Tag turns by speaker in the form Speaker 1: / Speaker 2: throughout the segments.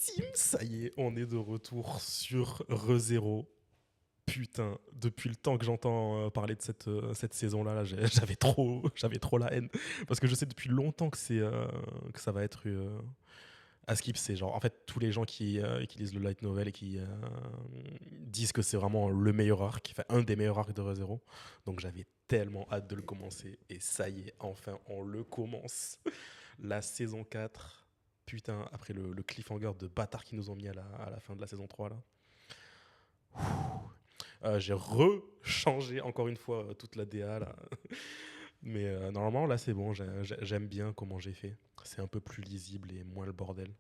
Speaker 1: team, ça y est, on est de retour sur ReZero. Putain, depuis le temps que j'entends parler de cette saison-là, là, j'avais trop la haine. Parce que je sais depuis longtemps que ça va être à skip. C'est genre, en fait, tous les gens qui lisent le light novel et qui disent que c'est vraiment le meilleur arc, enfin un des meilleurs arcs de ReZero. Donc j'avais tellement hâte de le commencer. Et ça y est, enfin, on le commence. La saison 4. Putain, après le cliffhanger de bâtard qu'ils nous ont mis à la fin de la saison 3, là. J'ai rechangé encore une fois toute la DA là. Mais normalement là c'est bon, j'aime bien comment j'ai fait. C'est un peu plus lisible et moins le bordel.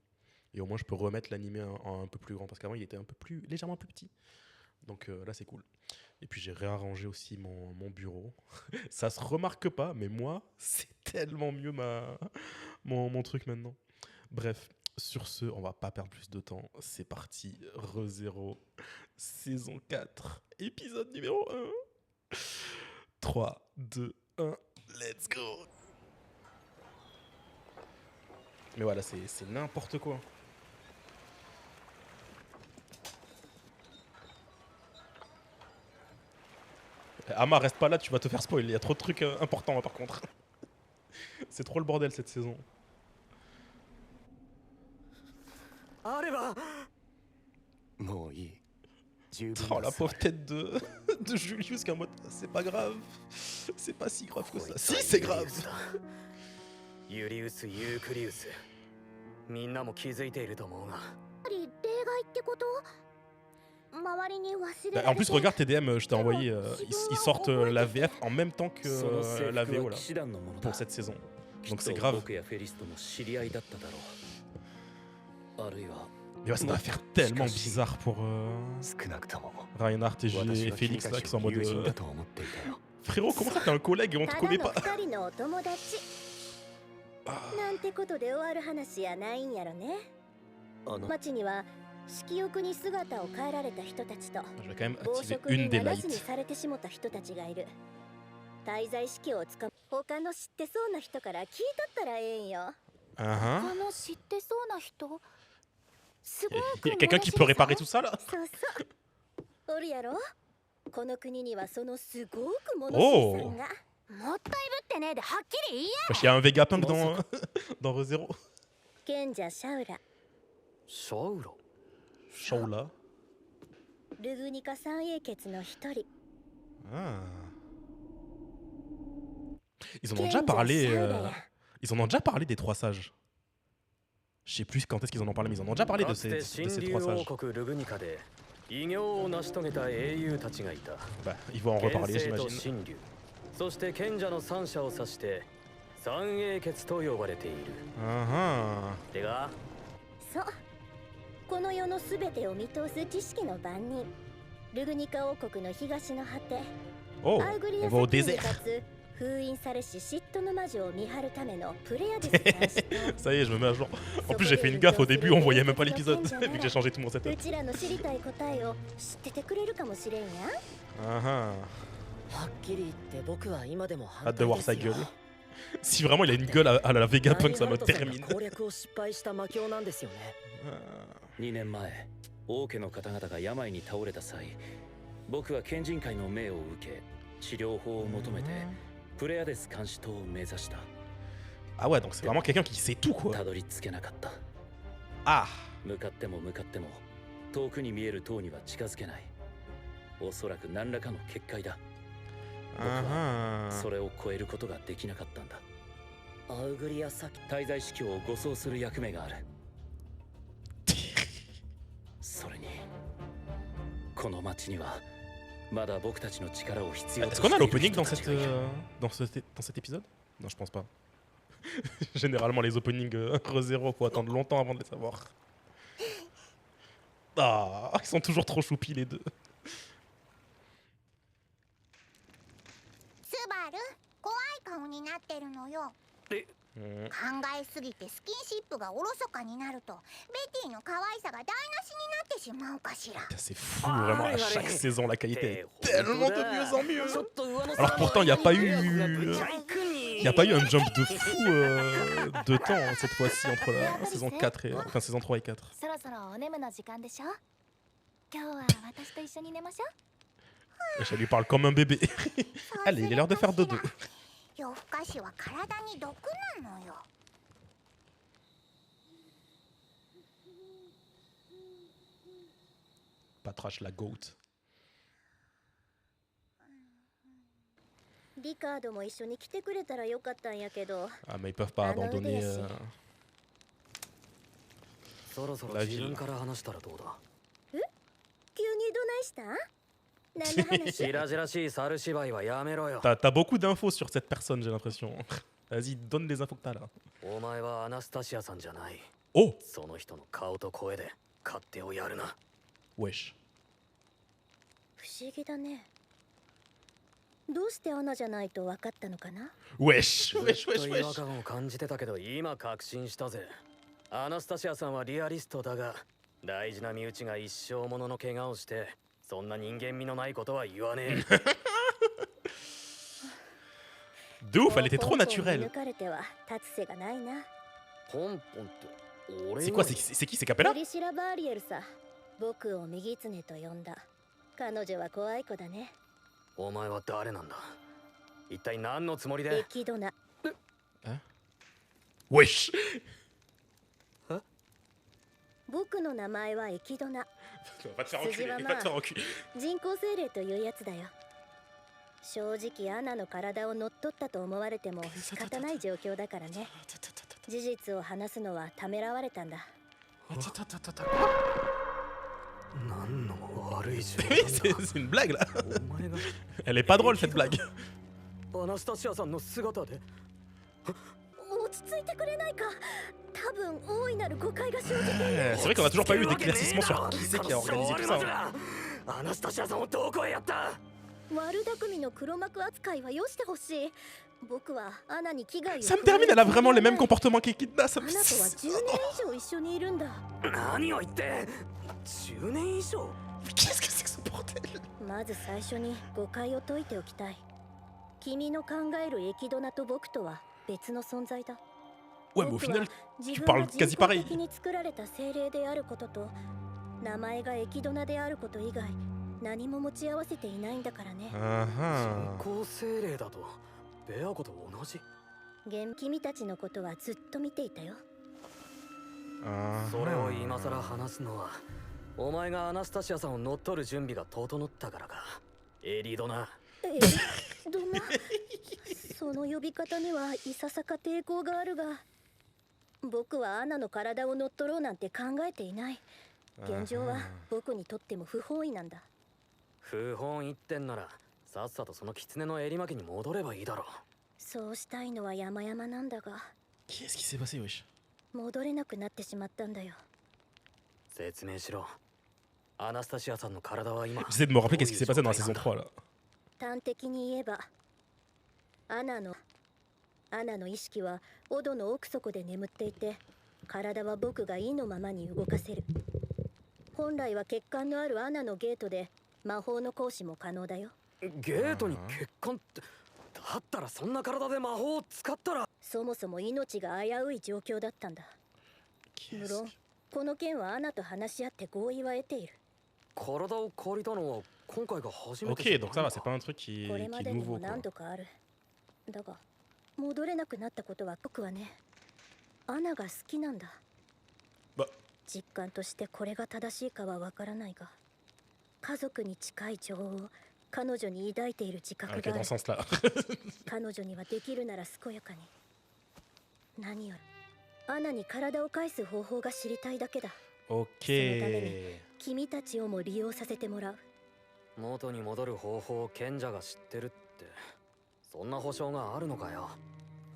Speaker 1: Et au moins je peux remettre l'animé un peu plus grand parce qu'avant il était un peu plus légèrement plus petit. Donc là c'est cool. Et puis j'ai réarrangé aussi mon bureau. Ça se remarque pas, mais moi c'est tellement mieux mon truc maintenant. Bref, sur ce, on va pas perdre plus de temps. C'est parti, ReZero, saison 4, épisode numéro 1. 3, 2, 1, let's go. Mais voilà, c'est n'importe quoi. Ama, reste pas là, tu vas te faire spoil. Il y a trop de trucs importants par contre. C'est trop le bordel cette saison. Oh la pauvre tête de Julius qui est en mode c'est pas grave, c'est pas si grave que ça. Si c'est grave. En plus regarde TDM, je t'ai envoyé, ils sortent la VF en même temps que la VO là, pour cette saison. Donc c'est grave. Mais ouais, ça va faire tellement bizarre pour Reinhardt et Félix là qui sont en mode frérot, comment ça t'es un collègue et on te connaît pas? Je vais quand même activer une des lights. Il y a quelqu'un qui peut réparer tout ça là? Oh! Il y a un Vegapunk dans ReZero. Shaula. Ah. Ils en ont déjà parlé. Ils en ont déjà parlé des trois sages. Je sais plus quand est-ce qu'ils en ont parlé, mais ils en ont déjà parlé de ces trois sages. Bah, ils vont en reparler, j'imagine. Oh, on va au désert. Ça y est, je me mets à jour. En plus, j'ai fait une gaffe au début, on voyait même pas l'épisode, vu que j'ai changé tout mon setup. Hâte de voir sa gueule. Si vraiment il a une gueule à la Vegapunk, ça me termine. Ah ouais, donc c'est vraiment quelqu'un qui sait tout quoi. Ah. Est-ce qu'on a l'opening dans cet épisode? Non, je pense pas. Généralement, les openings ReZero, faut attendre longtemps avant de les savoir. Ah, ils sont toujours trop choupis les deux. C'est fou, vraiment, à chaque saison, la qualité est tellement de mieux en mieux. Alors pourtant, il n'y a pas eu... Il n'y a pas eu un jump de fou de temps cette fois-ci entre la saison 4 et enfin saison 3 et 4.
Speaker 2: そろそろお眠の時間でしょ。今日は私と一緒に寝ましょう。
Speaker 1: Wesh, elle lui parle comme un bébé. Allez, il est l'heure de faire dodo.
Speaker 2: 夜更かしは体に毒なのよ。
Speaker 1: Patrache la goat.
Speaker 3: リカードも一緒に来てくれたらよかったんやけど。
Speaker 1: Ah, mais ils peuvent pas abandonner
Speaker 4: そろそろ
Speaker 1: la
Speaker 4: 自
Speaker 1: ville.
Speaker 4: 分から話したらどうだ。
Speaker 3: 急にどないした何の話
Speaker 4: 白々しい猿芝居はやめろよ。
Speaker 1: T'as beaucoup d'infos sur cette personne, j'ai l'impression. Vas-y, donne les infos que t'as là.
Speaker 4: お前はアナスタシアさんじゃない。
Speaker 1: Oh
Speaker 4: その人の顔と声で勝手をやるな。
Speaker 1: Wesh.
Speaker 3: 不思議だね。どうしてアナじゃないと分かったのかな
Speaker 1: Wesh,
Speaker 4: ず
Speaker 1: wesh,
Speaker 4: っと
Speaker 1: wesh,
Speaker 4: 違和
Speaker 1: wesh.
Speaker 4: 感を感じてたけど今確信したぜ。アナスタシアさんはリアリストだが大事な身内が一生ものの怪我をしてそんな人間味のないことは言わねえ。
Speaker 1: De ouf, elle était trop
Speaker 3: ポンポンに
Speaker 1: naturelle.
Speaker 3: 抜かれては立つ瀬がないな。
Speaker 4: ポンポンって俺
Speaker 1: C'est
Speaker 4: が
Speaker 1: quoi c'est qui c'est Capella
Speaker 3: エリシラ・バーリエルさ。僕を右狐と呼んだ。彼女は怖い子だね。
Speaker 4: お前は誰なんだ。一体何のつもりで。
Speaker 3: エキドナ。
Speaker 1: Wesh.
Speaker 3: 僕の名前はエキドナ。
Speaker 1: Va te faire enculer, va te faire enculer.
Speaker 3: 人工精霊というやつだよ。正直アナの体を乗っ取ったと思われても仕方ない状況だからね。事実を話すのはためらわれたんだ。
Speaker 4: 何の悪い冗
Speaker 1: C'est une blague là.
Speaker 4: 談だ。お前が
Speaker 1: Elle est pas drôle cette blague.
Speaker 4: アナスタシアさんの姿で。
Speaker 3: 落ち着いてくれないか。多分大いなる誤解が生じている。
Speaker 1: C'est vrai qu'on a toujours pas eu d'éclaircissement sur qui c'est qui a organisé tout ça.
Speaker 4: アナスタシアさんをどこへやった。
Speaker 3: 悪巧みの黒幕扱いはよしてほしい。僕はアナに危害を。
Speaker 1: Ça me termine, elle a vraiment les mêmes comportements qu'Ekidna. Ça
Speaker 3: ア
Speaker 1: me...
Speaker 3: ナとは10年以上一緒にいるんだ。
Speaker 4: 何を言って10年以上。
Speaker 1: Qu'est-ce que c'est que ce bordel?
Speaker 3: まず最初に誤解を解いておきたい。君の考えるエキドナと僕とは別の存在だ。
Speaker 1: Ouais, mais au
Speaker 3: 僕
Speaker 1: final,
Speaker 3: は
Speaker 1: tu
Speaker 3: 自分
Speaker 1: parles
Speaker 3: が
Speaker 1: quasi
Speaker 3: 人工
Speaker 1: pareil.
Speaker 3: 的に作られた精霊であることと名前がエキドナであること以外何も持ち合わせていないんだからね。
Speaker 1: Ah
Speaker 4: 人工精霊だとベアコと同じ。
Speaker 3: 君たちのことはずっと見ていたよ。
Speaker 1: ah.
Speaker 4: それを今さら話すのはお前がアナスタシアさんを乗っ取る準備が整ったからか。エリドナ。
Speaker 3: どんなその呼び方にはいささか抵抗があるが僕はアナの体を乗っ取ろうなんて考えていない。現状は僕にとっても不本意なんだ。
Speaker 4: 不本意ってんならさっさとその狐の襟巻きに戻ればいいだろう。
Speaker 3: そうしたいのは山々なんだが
Speaker 1: Qu'est-ce qui s'est passé, wesh?
Speaker 3: 戻れなくなってしまったんだよ。
Speaker 4: 説明しろ。アナスタシアさんの体は今
Speaker 1: J'essaie de me rappeler qu'est-ce qui s'est passé dans la saison 3 là.
Speaker 3: 端的に言えばアナの意識はオドの奥底で眠っていて体は僕が意のままに動かせる。本来は血管のあるアナのゲートで魔法の行使も可能だよ。
Speaker 4: ゲートに血管ってだったらそんな体で魔法を使ったら。
Speaker 3: そもそも命が危うい状況だったんだ。無論この件はアナと話し合って合意は得ている。
Speaker 4: 体を借りたのは今回が初めて。
Speaker 1: Ok, donc ça va, c'est pas un truc qui
Speaker 3: これま
Speaker 1: est
Speaker 3: でに
Speaker 1: nouveau
Speaker 3: も
Speaker 1: quoi.
Speaker 3: 何度かある。だが戻れなくなったことは僕はねアナが好きなんだ。
Speaker 1: Bah,
Speaker 3: 実感としてこれが正しいかはわからないが家族に近い情を彼女に抱いている自覚
Speaker 1: ok,
Speaker 3: があ
Speaker 1: dans
Speaker 3: る。
Speaker 1: ce sens là.
Speaker 3: 彼女にはできるなら健やかに。何よりアナに体を返す方法が知りたいだけだ。
Speaker 1: Ok.
Speaker 3: 君たちをも利用させてもらう。
Speaker 4: 元に戻る方法を賢者が知ってるってそんな保証があるのかよ。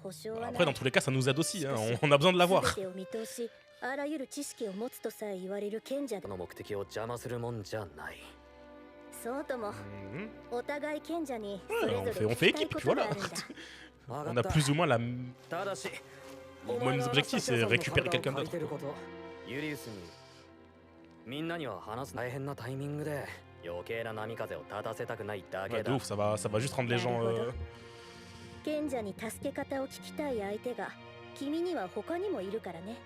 Speaker 3: 保証はない。
Speaker 1: Après, dans tous les cas, ça nous aide aussi. Hein. On a besoin de l'avoir.
Speaker 3: 全てを見通しあらゆる知識を持つとさえ言われる賢者だ
Speaker 4: こ。の目的を邪魔するもんじゃない。
Speaker 3: そうとも
Speaker 1: Mhm.
Speaker 3: お互い賢者にそれぞ
Speaker 1: On
Speaker 3: れ
Speaker 1: fait, on
Speaker 3: 聞
Speaker 1: fait
Speaker 3: きたい
Speaker 1: équipe,
Speaker 3: こ
Speaker 1: puis
Speaker 3: とが
Speaker 1: voilà.
Speaker 3: あるんだ。
Speaker 1: On a plus ou moins la.
Speaker 4: ただし
Speaker 1: Les mêmes objectifs, c'est récupérer quelqu'un d'autre.
Speaker 4: ユリウスにみんなには話す大変なタイミングで余計な波風を立たせたくないだ
Speaker 1: Ouais,
Speaker 4: け
Speaker 1: de
Speaker 4: だ。
Speaker 1: ouf, ça va juste rendre les gens
Speaker 3: 賢者に助け方を聞きたい相手が君には他にもいるからね。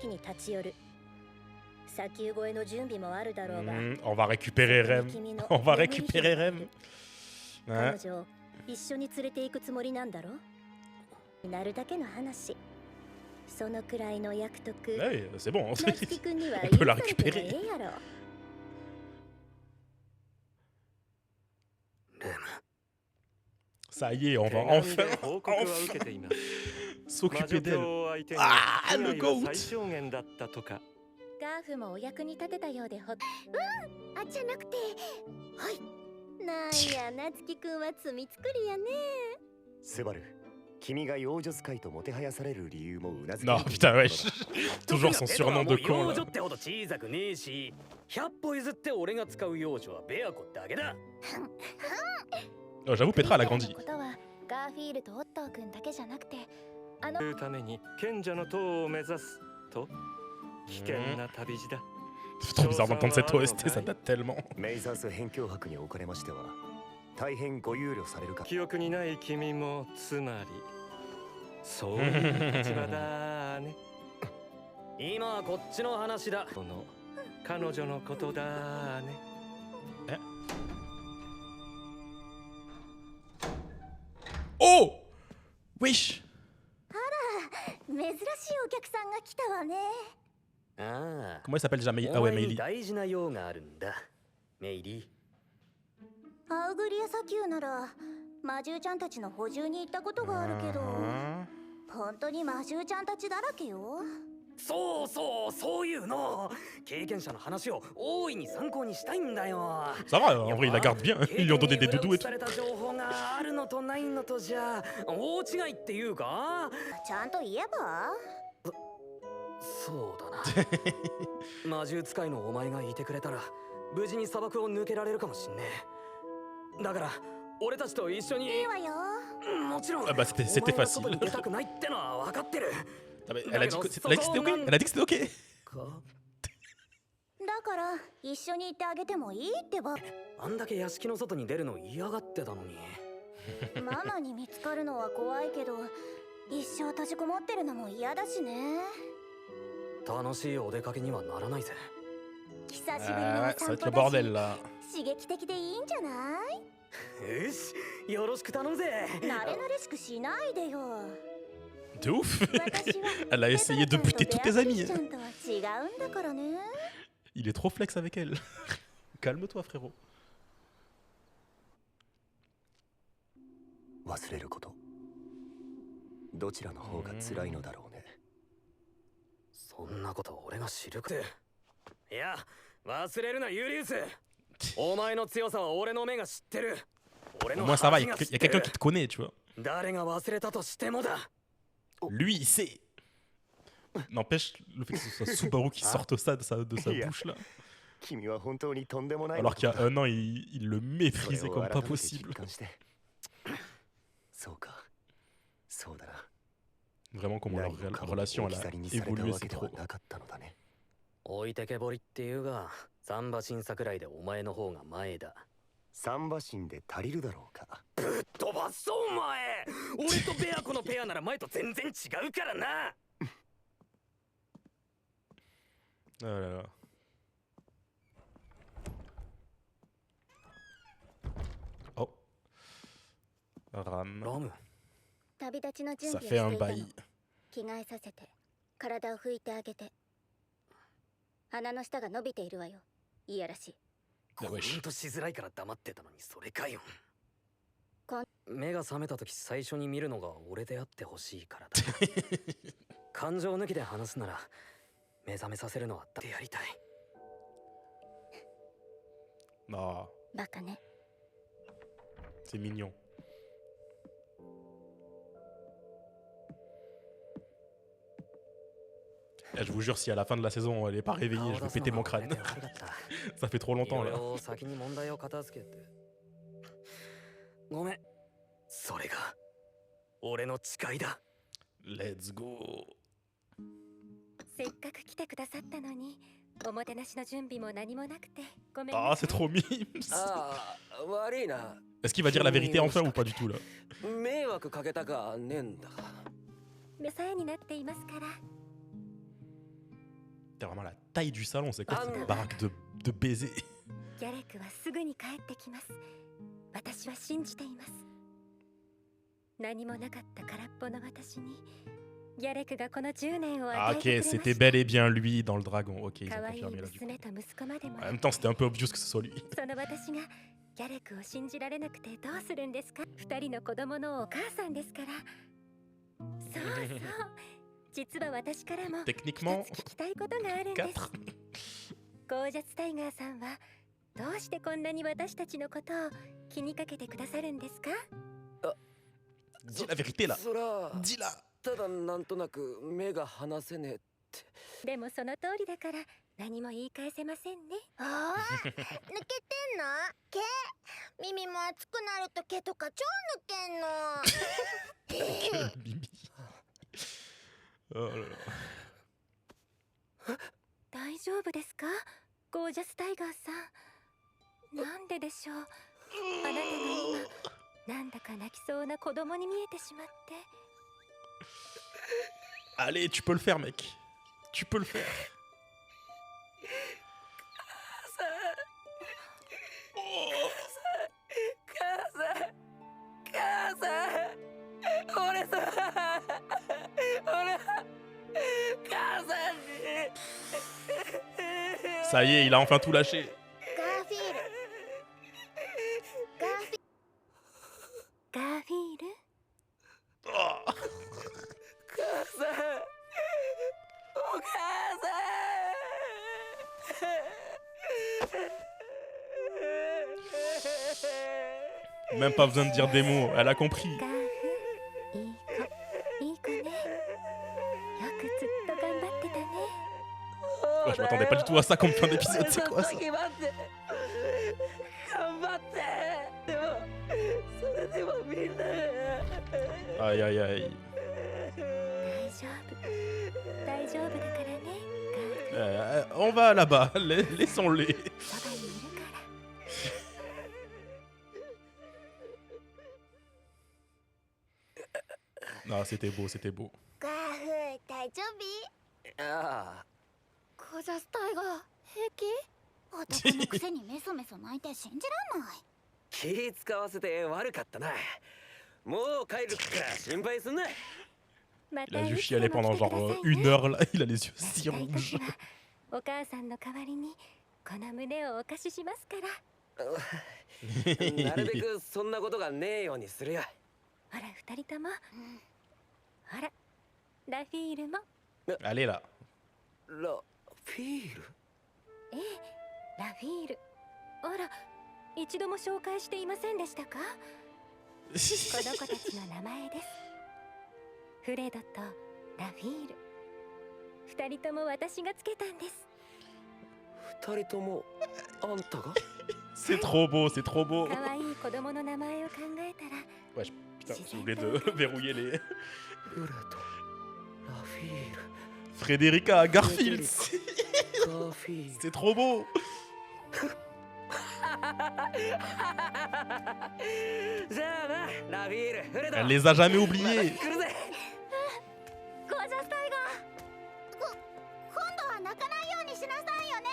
Speaker 3: 木に立ち寄る。砂丘越えの準備もあるだろうが。
Speaker 1: On va récupérer Rem. On va récupérer Rem.
Speaker 3: 彼女を一緒に連れて行くつもりなんだろう。なるだけの話。そのくらいの約束。
Speaker 1: Ouais, c'est bon.
Speaker 3: On
Speaker 1: peut la récupérer. Ça y est, on va enfin s'occuper d'elle. Ah, le goat.
Speaker 3: ガーフもお役に立てたようであ、じゃなくて、はい。なんや、夏希くんは罪作りやね。
Speaker 5: スバル、君が幼女使いともてはやされる理由もうなずけ。
Speaker 1: Non, putain, wesh. Toujours son surnom de con,
Speaker 4: 幼
Speaker 1: là.
Speaker 4: 女ってほど小さくねえし、100歩譲って俺が使う幼女はベアコだけだ。
Speaker 1: Oh, j'avoue, Petra, elle a grandi.
Speaker 2: ことはガーフィールとオットー君だけじゃなくて、あの
Speaker 6: ために賢者の塔を目指すと危険な旅路だ。
Speaker 1: C'est trop bizarre d'entendre cette OST, ça date tellement.
Speaker 5: メイザース辺境博におかれましては大変ご憂慮されるか。
Speaker 6: 記憶にない君もつまりそういう立場だね。
Speaker 4: 今はこっちの話だ。
Speaker 6: この彼女のことだね。
Speaker 1: Oh! Wesh!
Speaker 3: 珍しいお客さんが来たわね。
Speaker 4: ああ。
Speaker 1: Comment elle s'appelle déjà Meili? Ah
Speaker 4: お
Speaker 1: ouais,
Speaker 4: 前に
Speaker 1: Meili.
Speaker 4: 大事な用があるんだ。メイリー。
Speaker 3: アウグリア砂丘なら魔獣ちゃんたちの補充に行ったことがあるけど、本当に魔獣ちゃんたちだらけよ。
Speaker 4: そういうの。経験者の話を大いに参考にしたいんだよ。
Speaker 1: Ça va, en vrai, il la garde bien. Ils lui ont donné des doudous et tout.
Speaker 4: された情報があるのとないのとじゃ大違いっていうか。
Speaker 3: ちゃんと言えば。
Speaker 4: そうだな。魔獣使いのお前がいてくれたら無事に砂漠を抜けられるかもしんねえ。だから俺たちと一緒に。いいわよ。もちろん。
Speaker 1: Ah bah c'était facile.
Speaker 4: 出たくないってのは分かってる。
Speaker 1: Ah bah, elle a dit que c'était ok. Elle a dit que c'était ok.
Speaker 3: だから一緒に行ってあげてもいいってば。
Speaker 4: あんだけ屋敷の外に出るの嫌がってたのに。
Speaker 3: ママに見つかるのは怖いけど、一生閉じこもってるのも嫌だしね。
Speaker 4: 楽しいお出かけにはならないぜ。
Speaker 3: 久しぶりのお
Speaker 1: Ah ouais, ça va
Speaker 3: 散
Speaker 1: être
Speaker 3: 歩
Speaker 1: le
Speaker 3: だ
Speaker 1: bordel
Speaker 3: し、
Speaker 1: là.
Speaker 3: 刺激的でいいんじゃない？
Speaker 4: よし、よろしく頼むぜ。
Speaker 3: 慣れ慣れしくしないでよ。
Speaker 1: De ouf.
Speaker 3: 私は
Speaker 1: Elle a essayé de buter toutes tes amies.
Speaker 3: ちゃんとは違うんだからね。
Speaker 1: Il est trop flex avec elle. Calme-toi, frérot.
Speaker 5: 忘れること。どちらの方が辛いのだろうね。
Speaker 4: そんなこと俺が知るか。いや、忘れるなユリウス。お前の強さは俺の目が知ってる。俺
Speaker 1: Au
Speaker 4: の
Speaker 1: moins ça va,
Speaker 4: 恥
Speaker 1: il
Speaker 4: が
Speaker 1: y
Speaker 4: 知っ
Speaker 1: a
Speaker 4: て
Speaker 1: quelqu'un
Speaker 4: る。
Speaker 1: qui te connaît, tu vois.
Speaker 4: 誰が忘れたとしてもだ。
Speaker 1: Lui, il sait. N'empêche, le fait que ce soit Subaru qui sorte ça de sa
Speaker 5: Yeah.
Speaker 1: bouche là.
Speaker 5: 君は本当にとんでもない。
Speaker 1: Alors qu'il y a un an, il le méprisait comme pas possible.
Speaker 5: そうか。そうだな。
Speaker 1: Vraiment, comment leur relation elle a évolué, c'est trop.
Speaker 5: なかったのだね。
Speaker 4: 置いてけぼりっていうが、サンバ審査くらいでお前の方が前だ。
Speaker 5: サンバ神で足りるだろうか。
Speaker 4: 飛ばそうお前。俺とベアコのペアなら前と全然違うからな。
Speaker 1: Oh là là. Oh. Ram.
Speaker 4: ラム。
Speaker 3: 旅立ちの準
Speaker 1: Ça
Speaker 3: 備を
Speaker 1: fait
Speaker 3: し
Speaker 1: un
Speaker 3: ていたの。
Speaker 1: bail.
Speaker 3: 着替えさせて、体を拭いてあげて。鼻の下が伸びているわよ。いやらしい。
Speaker 4: コメントしづらいから黙ってたのにそれかよ。
Speaker 3: こん
Speaker 4: 目が覚めた時最初に見るのが俺であってほしいからだ。感情抜きで話すなら目覚めさせるのはってやりたい。
Speaker 1: Ah,
Speaker 3: バカね。
Speaker 1: c'est mignon. Eh, je vous jure, si à la fin de la saison elle est pas réveillée, je vais péter mon crâne. Ça fait trop longtemps là.
Speaker 4: 先に問題を片付けて。ごめん。それが俺の誓いだ。
Speaker 1: Let's go.
Speaker 3: せっかく来てくださったのに、おもてなしの準備も何もなくてごめん
Speaker 1: Ah,
Speaker 3: な
Speaker 1: c'est
Speaker 3: さい
Speaker 1: trop mimes.
Speaker 6: ああ悪いな
Speaker 1: Est-ce qu'il va dire la vérité enfin ou pas du tout là?
Speaker 6: 迷惑かけたかねえんだ
Speaker 3: 目さえになっていますから
Speaker 1: T'as vraiment la taille du salon, c'est quoi
Speaker 6: Ah,
Speaker 1: cette
Speaker 6: non.
Speaker 1: baraque de baisers?
Speaker 3: ギャレクはすぐに帰ってきます。私は信じています。何もなかった空っぽの私にギャレクがこの10年を
Speaker 1: Ah
Speaker 3: 与えてくれ
Speaker 1: ok,
Speaker 3: ました。
Speaker 1: c'était bel et bien lui dans le dragon. Ok, ils ont
Speaker 3: 可愛い
Speaker 1: confirmé là du coup.
Speaker 3: 娘と息子までも
Speaker 1: En même temps, c'était un peu obvious que ce soit lui.
Speaker 3: その私がギャレクを信じられなくてどうするんですか。二人の子供のお母さんですから。そうそう。実は私からも一
Speaker 1: Techniquement,
Speaker 3: つ聞きたいことがあるんです。
Speaker 1: 4.
Speaker 3: ゴージャスタイガーさんはどうしてこんなに私たちのことを気にかけてくださるんですか。
Speaker 1: Dis la vérité là.
Speaker 6: そら
Speaker 1: Dis-la.
Speaker 6: ただなんとなく目が離せねえって
Speaker 3: でもその通りだから何も言い返せませんね。
Speaker 7: ああ、抜けてんの？毛？耳も熱くなると毛とか超抜けんの。
Speaker 1: Mimi. Oh là là.
Speaker 3: 大丈夫ですかゴージャスタイガーさん。なんででしょう。あなたが今なんだか泣きそうな子供に見えてしまって。
Speaker 1: Allez, tu peux le faire, mec. Tu peux le faire. Oh.
Speaker 6: 母さん俺さ俺母さんに
Speaker 1: Ça y est, il a enfin tout lâché.
Speaker 7: ガーフィール。ガーフィール。
Speaker 3: ガーフィール
Speaker 1: Oh.
Speaker 6: 母さんお母さん
Speaker 1: Même pas besoin de dire des mots, elle a compris.
Speaker 3: ガーフ、いい子、いい子ね。よくずっと頑張ってたね。
Speaker 1: Ouais, je m'attendais pas du tout à ça comme fin d'épisode, c'est quoi ça?
Speaker 6: 頑張ってでもそれでもみんな
Speaker 1: Aïe aïe aïe.
Speaker 3: 大丈夫だからね。ガーフ、
Speaker 1: On va là-bas, laissons-les.
Speaker 3: そばにいるから。
Speaker 1: Non, c'était beau, c'était beau.
Speaker 7: ガーフ、大丈夫？
Speaker 6: ああ
Speaker 7: ゴージャスタイガー、平気？男のくせにメソメソ泣いて信じらんない。
Speaker 6: 気使わせて悪かったなもう帰るから心配すんな
Speaker 3: ま
Speaker 1: Il
Speaker 3: た
Speaker 1: a
Speaker 3: い
Speaker 1: juste
Speaker 3: つで
Speaker 1: chialé
Speaker 3: も
Speaker 1: pendant
Speaker 3: 来てくだ
Speaker 1: genre
Speaker 3: さいね。
Speaker 1: une heure là, il a les yeux si
Speaker 3: 会いた
Speaker 1: rouges.
Speaker 3: 時はお母さんの代わりにこの胸をお貸ししますから。
Speaker 6: なるべくそんなことがねえようにするよ
Speaker 3: ほら二人とも。ほらラフィールも。
Speaker 1: Allez là.
Speaker 6: ラフィール
Speaker 3: ええ、ラフィール。あら、一度も紹介していませんでしたか。この子たちの名前です。フレドとラフィール。二人とも私がつけたんです。
Speaker 6: 二人ともあんたが
Speaker 1: C'est trop beau, c'est trop beau.
Speaker 3: 可愛い子供の名前を考えたら。
Speaker 1: Wesh, putain, j'ai oublié de verrouiller les.
Speaker 6: フレドラフィール
Speaker 1: Frederica Garfield.
Speaker 6: ガーフィール
Speaker 1: C'est trop beau.
Speaker 6: じゃあなラフィールフレド
Speaker 1: Elle les a jamais
Speaker 6: また
Speaker 1: oubliés.
Speaker 6: 来るぜ
Speaker 7: ゴージャスタイガー。今度は泣かないようにしなさいよね。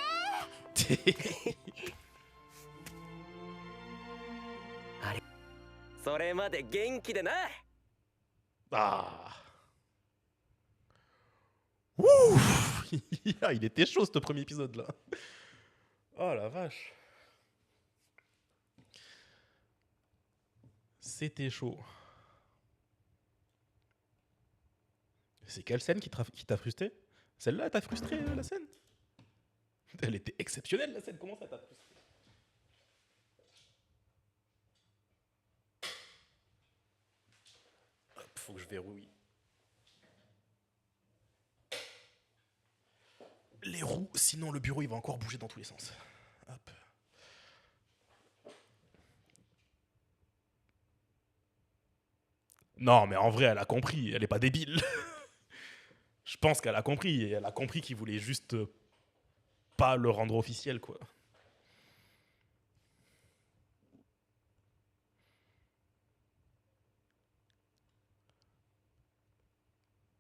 Speaker 6: それまで元気でな
Speaker 1: Ah. Ouh. Il était chaud ce premier épisode là. Oh la vache. C'était chaud. C'est quelle scène qui t'a frustré? Celle-là, t'a frustré la scène? Elle était exceptionnelle la scène, comment ça t'a frustré? Hop, faut que je verrouille. Les roues, sinon le bureau il va encore bouger dans tous les sens. Hop. Non, mais en vrai, elle a compris, elle est pas débile. Je pense qu'elle a compris, et elle a compris qu'il voulait juste pas le rendre officiel, quoi.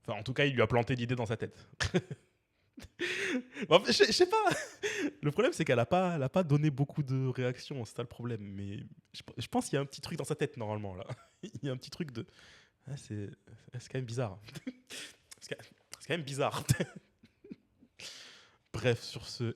Speaker 1: Enfin, en tout cas, il lui a planté l'idée dans sa tête. Bon, je sais pas. Le problème, c'est qu'elle a pas donné beaucoup de réactions. C'est ça le problème. Mais je pense qu'il y a un petit truc dans sa tête, normalement, là. Il y a un petit truc de... Ah, c'est quand même bizarre. C'est quand même bizarre. Bref, sur ce...